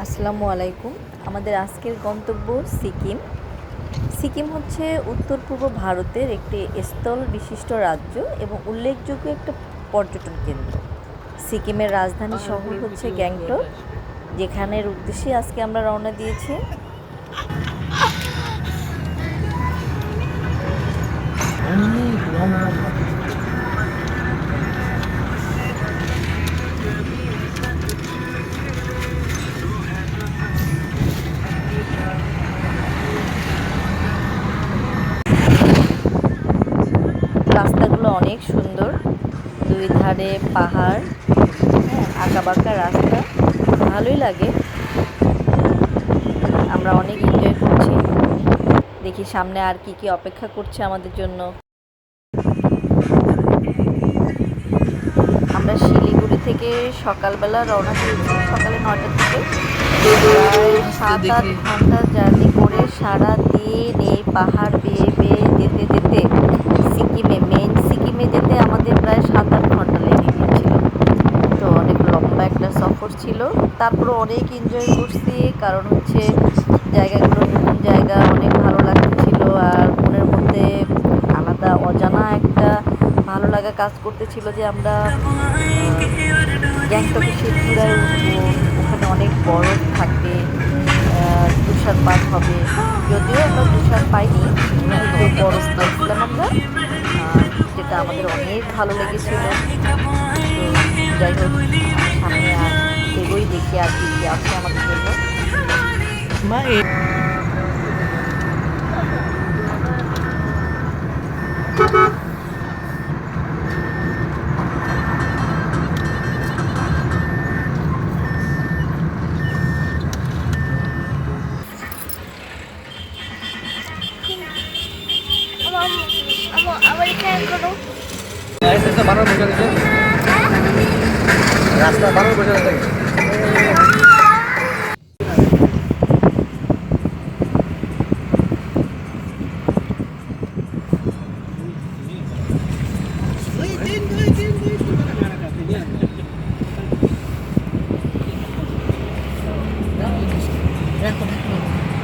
আসসালামু আলাইকুম। আমাদের আজকের গন্তব্য সিকিম। সিকিম হচ্ছে উত্তর পূর্ব ভারতের একটি স্থল বিশিষ্ট রাজ্য এবং উল্লেখযোগ্য একটা পর্যটন কেন্দ্র। সিকিমের রাজধানী শহর হচ্ছে গ্যাংটক, যেখানের উদ্দেশ্যে আজকে আমরা রওনা দিয়েছি। রাস্তাগুলো অনেক সুন্দর, দুই ধারে পাহাড়, আঁকাবাঁকা রাস্তা, ভালোই লাগে। আমরা অনেক এনজয় করছি। দেখি সামনে আর কি কি অপেক্ষা করছে আমাদের জন্য। আমরা শিলিগুড়ি থেকে সকালবেলা রওনা দিয়েছি, সকালে 9টা থেকে। প্রায় 7-8 ঘন্টা জার্নি করে সারা দিন এই পাহাড় বেয়ে বেয়ে যেতে যেতে সিকিমে যেতে আমাদের প্রায় 7-8 ঘন্টা লেগে গিয়েছিল। তো অনেক লম্বা একটা সফর ছিল, তারপরে অনেক এনজয় করছি। কারণ হচ্ছে জায়গাগুলো নতুন জায়গা, অনেক ভালো লাগছিল। আর মনের মধ্যে আলাদা অজানা একটা ভালো লাগা কাজ করতেছিল যে আমরা গ্যাংটকের সেই চূড়ায় উঠবো, ওখানে অনেক বরফ থাকবে, তুষারপাত হবে। যদিও আমরা তুষার পাইনি, কিন্তু বরফ পাইছিলাম আমরা, যেটা আমাদের অনেক ভালো লেগেছিল। তো যাই হোক, সামনে আর এগোই, দেখি আর কি কি আছে আমাদের জন্য। রাস্তা বারো বছর থেকে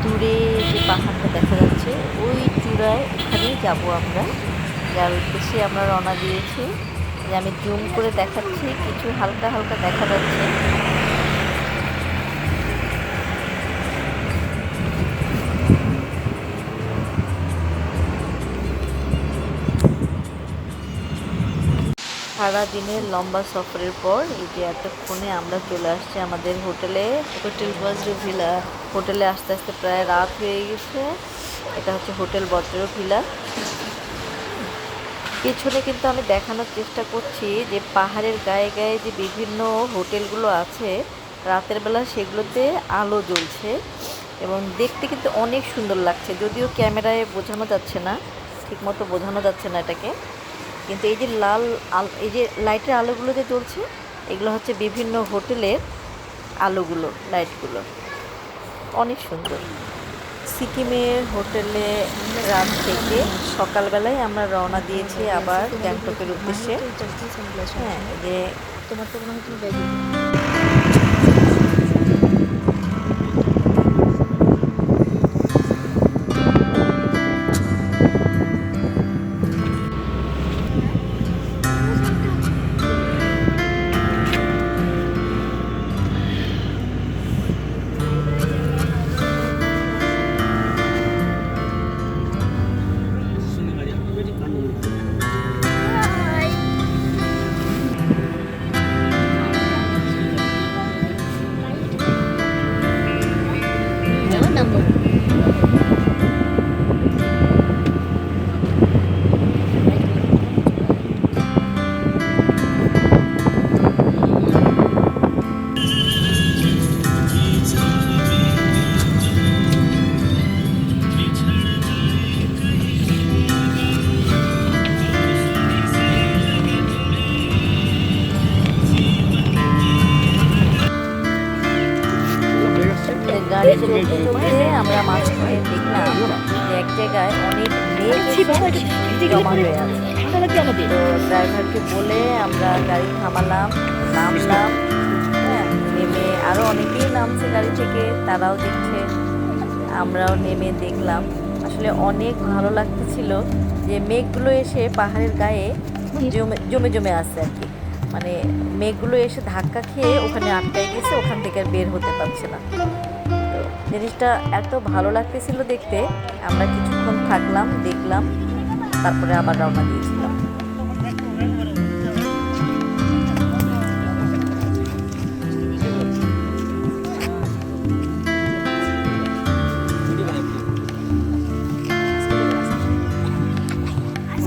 দূরে যে পাহাড়টা দেখা যাচ্ছে, ওই চূড়ায় ওখানেই যাবো আমরা। যার উদ্দেশ্যে আমরা রওনা দিয়েছি। যে আমি জুম করে দেখাচ্ছি, কিছু হালকা হালকা দেখা যাচ্ছে। সারা দিনের লম্বা সফরের পর এই যে এতক্ষণে আমরা চলে আসছি আমাদের হোটেলে, হোটেল বজ্র ভিলা। হোটেলে আস্তে আস্তে প্রায় রাত হয়ে গেছে। এটা হচ্ছে হোটেল বজ্র ভিলা। পেছনে কিন্তু আমি দেখানোর চেষ্টা করছি যে পাহাড়ের গায়ে গায়ে যে বিভিন্ন হোটেলগুলো আছে, রাতের বেলা সেগুলোতে আলো জ্বলছে এবং দেখতে কিন্তু অনেক সুন্দর লাগছে। যদিও ক্যামেরায় বোঝানো যাচ্ছে না, ঠিকমতো বোঝানো যাচ্ছে না এটাকে, কিন্তু এই যে এই যে লাইটের আলোগুলো যে জ্বলছে, এগুলো হচ্ছে বিভিন্ন হোটেলের আলোগুলো, লাইটগুলো অনেক সুন্দর। সিকিমের হোটেলে রাত থেকে সকালবেলায় আমরা রওনা দিয়েছি আবার গ্যাংটকের উদ্দেশ্যে। হ্যাঁ, যে তোমার তো মনে হয় গাড়ি চলতে চলতে আমরা মাঝখানে দেখলাম যে এক জায়গায় অনেক মেঘ জমা হয়ে আছে। তো ড্রাইভারকে বলে আমরা গাড়ি থামালাম, নামলাম। হ্যাঁ, নেমে আরও অনেকেই নামছে গাড়ি থেকে, তারাও দেখছে, আমরাও নেমে দেখলাম। আসলে অনেক ভালো লাগতেছিল যে মেঘগুলো এসে পাহাড়ের গায়ে জমে জমে জমে আসছে আর কি। মানে মেঘগুলো এসে ধাক্কা খেয়ে ওখানে আটকায় গেছে, ওখান থেকে আর বের হতে পারছে না। তো জিনিসটা এত ভালো লাগতেছিল দেখতে, আমরা কিছুক্ষণ থাকলাম, দেখলাম, তারপরে আবার রওনা দিয়েছিলাম।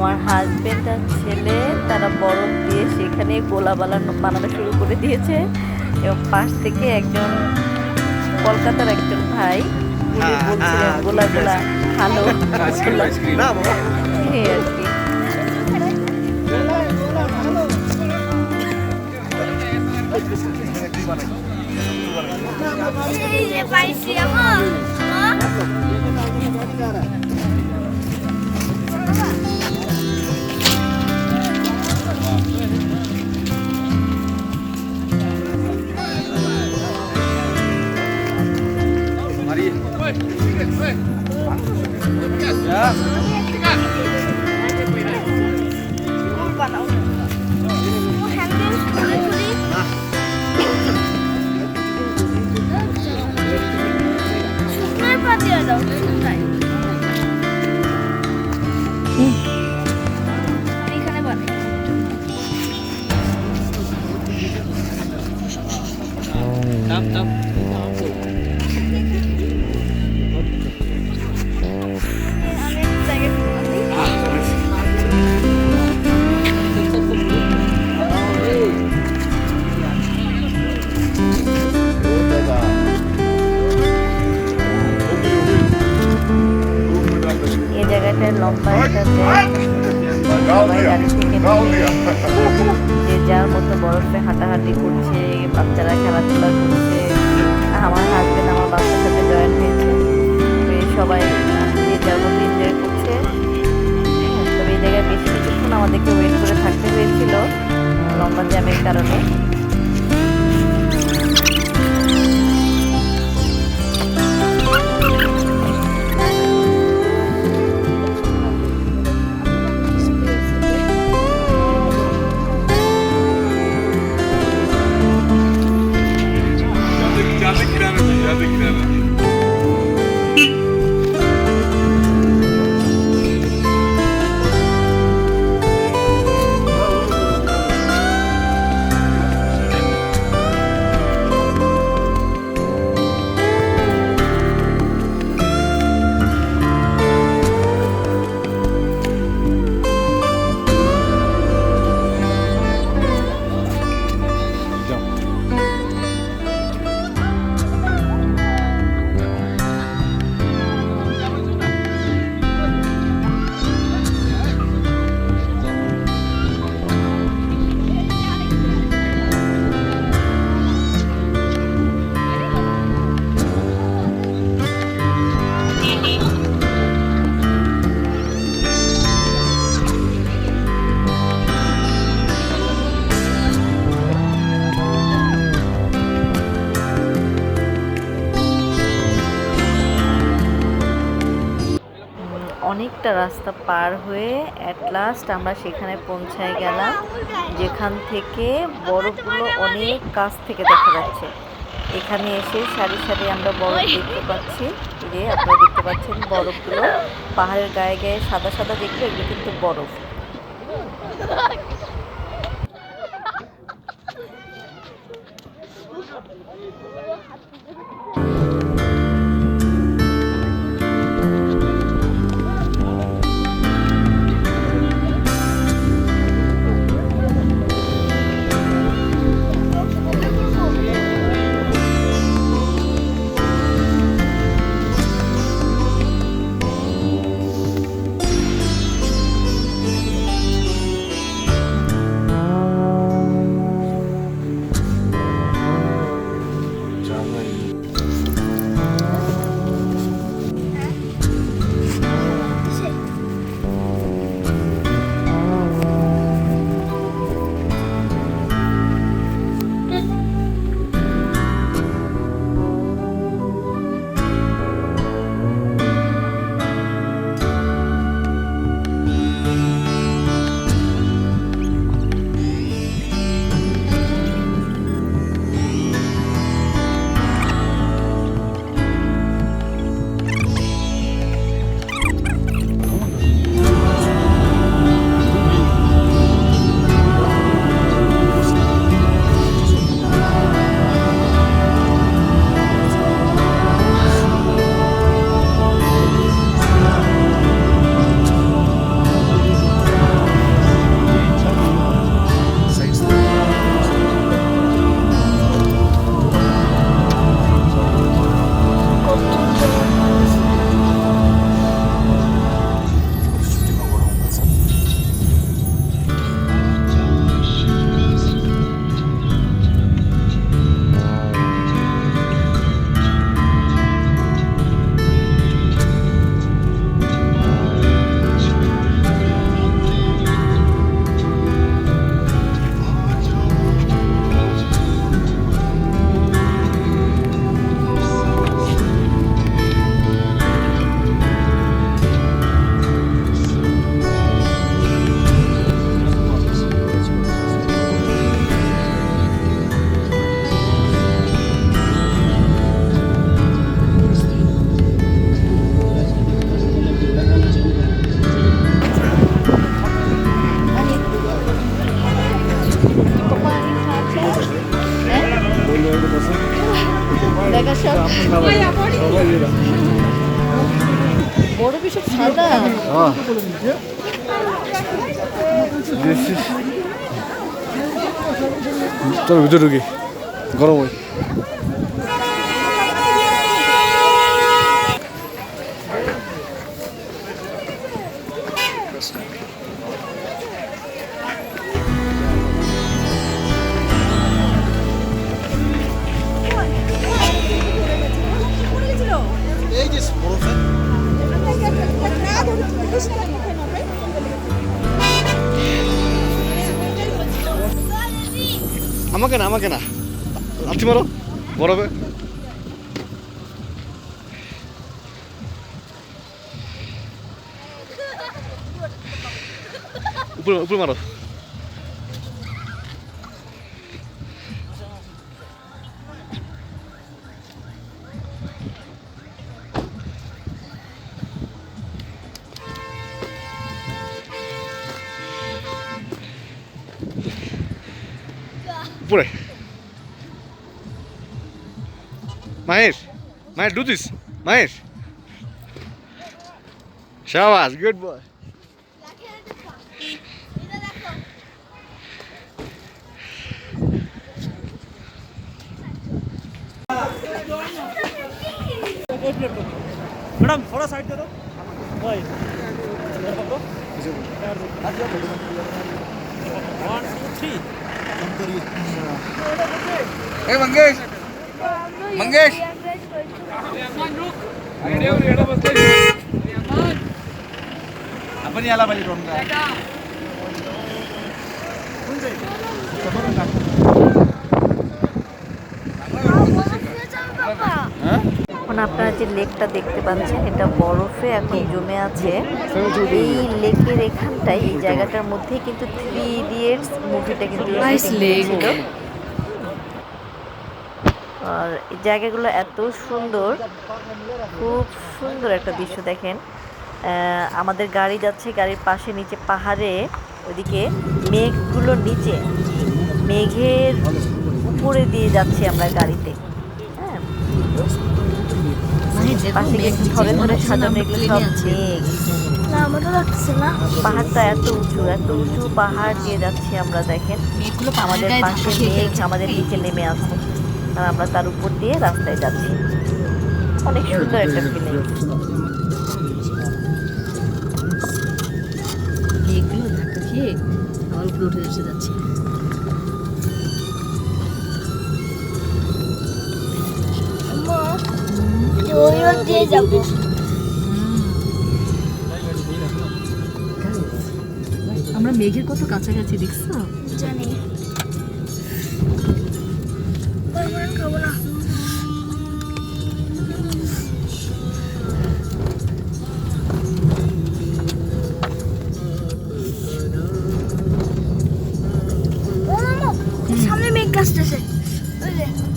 আমার হাজবেন্ড আর ছেলে তারা বরফ দিয়ে সেখানে গোলা বানানো শুরু করে দিয়েছে, এবং পাশ থেকে একজন কলকাতার একজন ভাই উনি বলছিলেন গোলা গোলা ভালো না বাবা এই আর কি। এই জায়গাটায় লম্বা একটা জ্যাম, সবাই গাড়ি থেকে নেমে যে যার মতো বরফে হাঁটাহাঁটি করছে, বাচ্চারা খেলাধুলা করছে। আমার হাজবেন্ড আমার বাচ্চার সাথে জয়েন হয়েছে, তো এই সবাই যে যার মতো এনজয় করছে। তবে এই জায়গায় বেশ কিছুক্ষণ আমাদেরকে ওয়েট করে থাকতে হয়েছিল লম্বা জ্যামের কারণে। অনেকটা রাস্তা পার হয়ে অ্যাট লাস্ট আমরা সেখানে পৌঁছায় গেলাম, যেখান থেকে বরফগুলো অনেক কাছ থেকে দেখা যাচ্ছে। এখানে এসে সারি সারি আমরা বরফ দেখতে পাচ্ছি। এই যে আপনারা দেখতে পাচ্ছেন বরফগুলো পাহাড়ের গায়ে গায়ে সাদা সাদা দেখলে এগুলো কিন্তু বরফ। সব বড় বিশাল সাদা। চলো ভিতরে ঢুকি, গরম হয়। এই যে বরফে আমাকে না লাথি মারো বরফে। উপরে উপরে মারো। উপরে মাহেশ, মাহেশ do this, মাহেশ শাবাশ, গুড বয়। मैडम थोड़ा साइड दे दो भाई। 1 2 3 ए मंगेश, मंगेश आपण याला पाहिजे ड्रोन का। এখন আপনারা যে লেকটা দেখতে পাচ্ছেন এটা বরফে এখন জমে আছে। এই লেকের এখানটায় এই জায়গাটার মধ্যেই কিন্তু 3 ইডিয়টস মুভিটা কিন্তু ছিল। আর এই জায়গাগুলো এত সুন্দর, খুব সুন্দর একটা দৃশ্য দেখেন। আমাদের গাড়ি যাচ্ছে, গাড়ির পাশে নিচে পাহাড়ে, ওইদিকে মেঘগুলো নিচে, মেঘের উপরে দিয়ে যাচ্ছি আমরা গাড়িতে। হ্যাঁ, পাশে কিন্তু ধরে ধরে সাজানো এগুলো সব মেঘ। পাহাড়টা এত উঁচু, এত উঁচু পাহাড় দিয়ে যাচ্ছি আমরা। দেখেন আমাদের পাশে মেঘ আমাদের নিচে নেমে আছে, আর আমরা তার উপর দিয়ে রাস্তায় যাচ্ছি। অনেক সুন্দর একটা ফিলিং। মেঘগুলো ধাক্কা খেয়ে আমার উপরে উঠে এসে যাচ্ছে। আমরা মেঘের কত কাছাকাছি দেখছো? জানি সামনে মেঘ আসতেছে।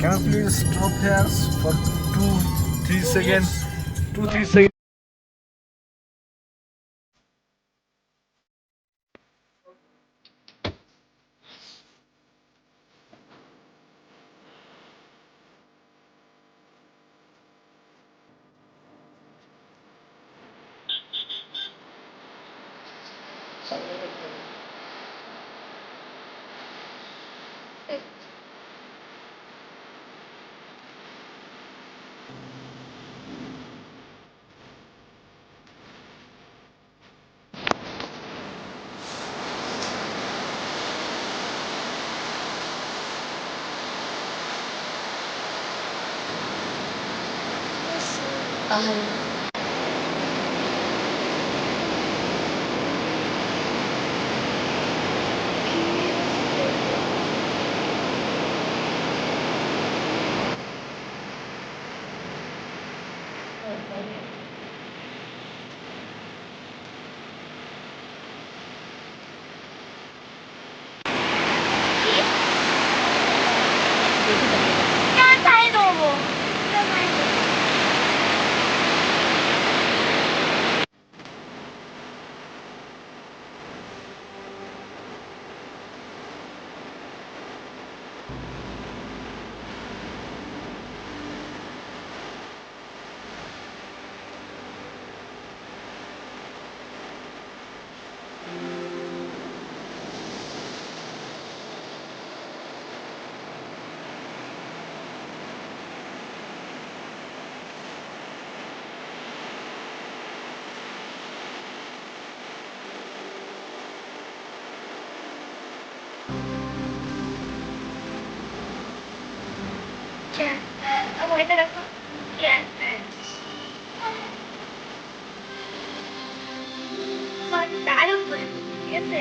Can you please stop here for 2-3 seconds? 2-3 seconds. পাহাড়ে তাই দেবো। এটা রাখো। দারুণ হয়েছে, ঠিক আছে।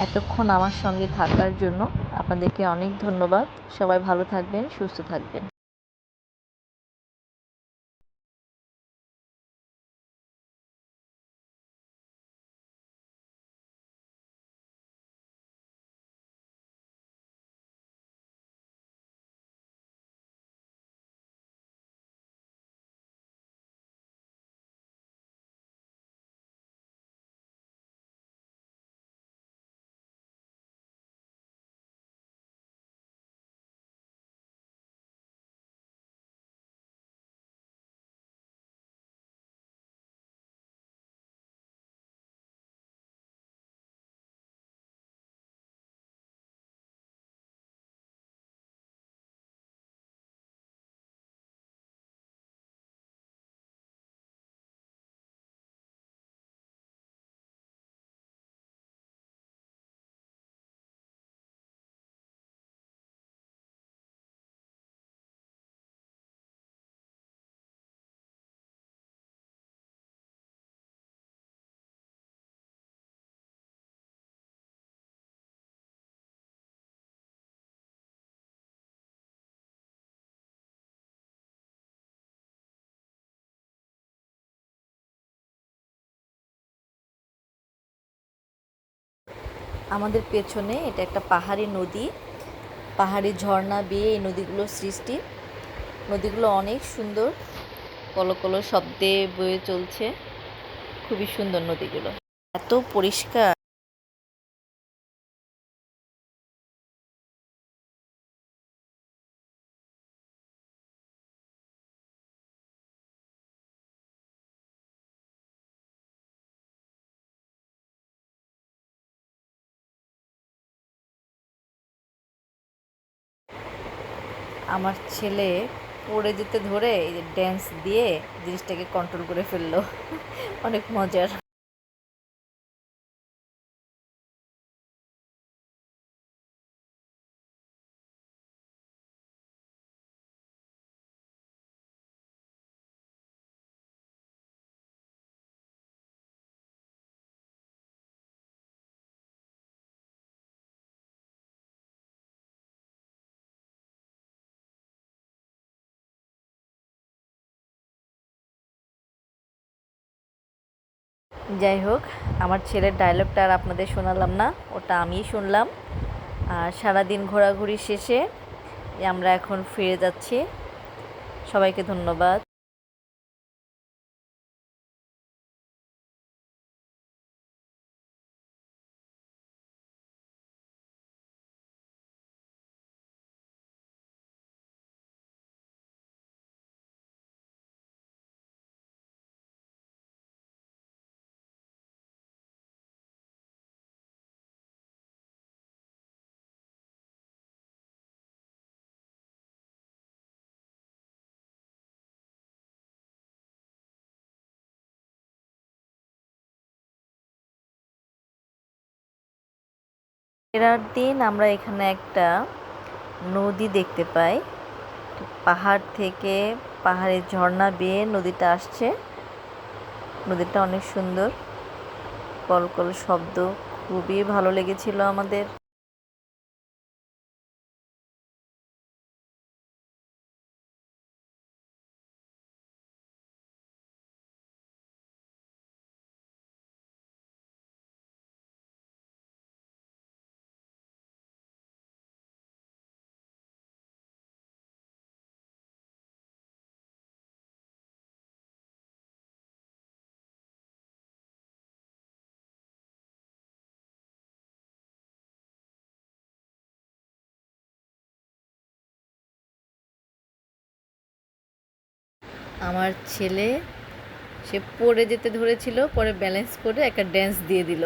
এতক্ষণ আমার সঙ্গে থাকার জন্য আপনাদেরকে অনেক ধন্যবাদ। সবাই ভালো থাকবেন, সুস্থ থাকবেন। আমাদের পেছনে এটা একটা পাহাড়ি নদী, পাহাড়ি ঝর্ণা বেয়ে এই নদীগুলোর সৃষ্টি। নদীগুলো অনেক সুন্দর, কলকল শব্দে বয়ে চলছে। খুবই সুন্দর নদীগুলো, এত পরিষ্কার। আমার ছেলে পড়ে যেতে ধরে এই যে ড্যান্স দিয়ে জিনিসটাকে কন্ট্রোল করে ফেললো। অনেক মজার। যাই হোক, আমার ছেলের ডায়লগটা আর আপনাদের শোনালাম না, ওটা আমিই শুনলাম। আর সারাদিন ঘোরাঘুরি শেষে আমরা এখন ফিরে যাচ্ছি। সবাইকে ধন্যবাদ। ফেরার দিন আমরা এখানে একটা নদী দেখতে পাই। পাহাড় থেকে পাহাড়ের ঝর্ণা বেয়ে নদীটা আসছে। নদীটা অনেক সুন্দর, কলকল শব্দ, খুবই ভালো লেগেছিল আমাদের। আমার ছেলে সে পড়ে যেতে ধরেছিল, পরে ব্যালেন্স করে একটা ড্যান্স দিয়ে দিল।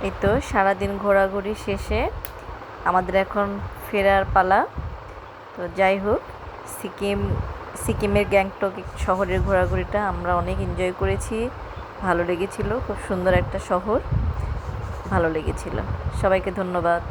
এই তো সারাদিন ঘোরাঘুরি শেষে আমাদের এখন ফেরার পালা। তো যাই হোক, সিকিমের গ্যাংটক শহরের ঘোরাঘুরিটা আমরা অনেক এনজয় করেছি, ভালো লেগেছিল। খুব সুন্দর একটা শহর, ভালো লেগেছিল। সবাইকে ধন্যবাদ।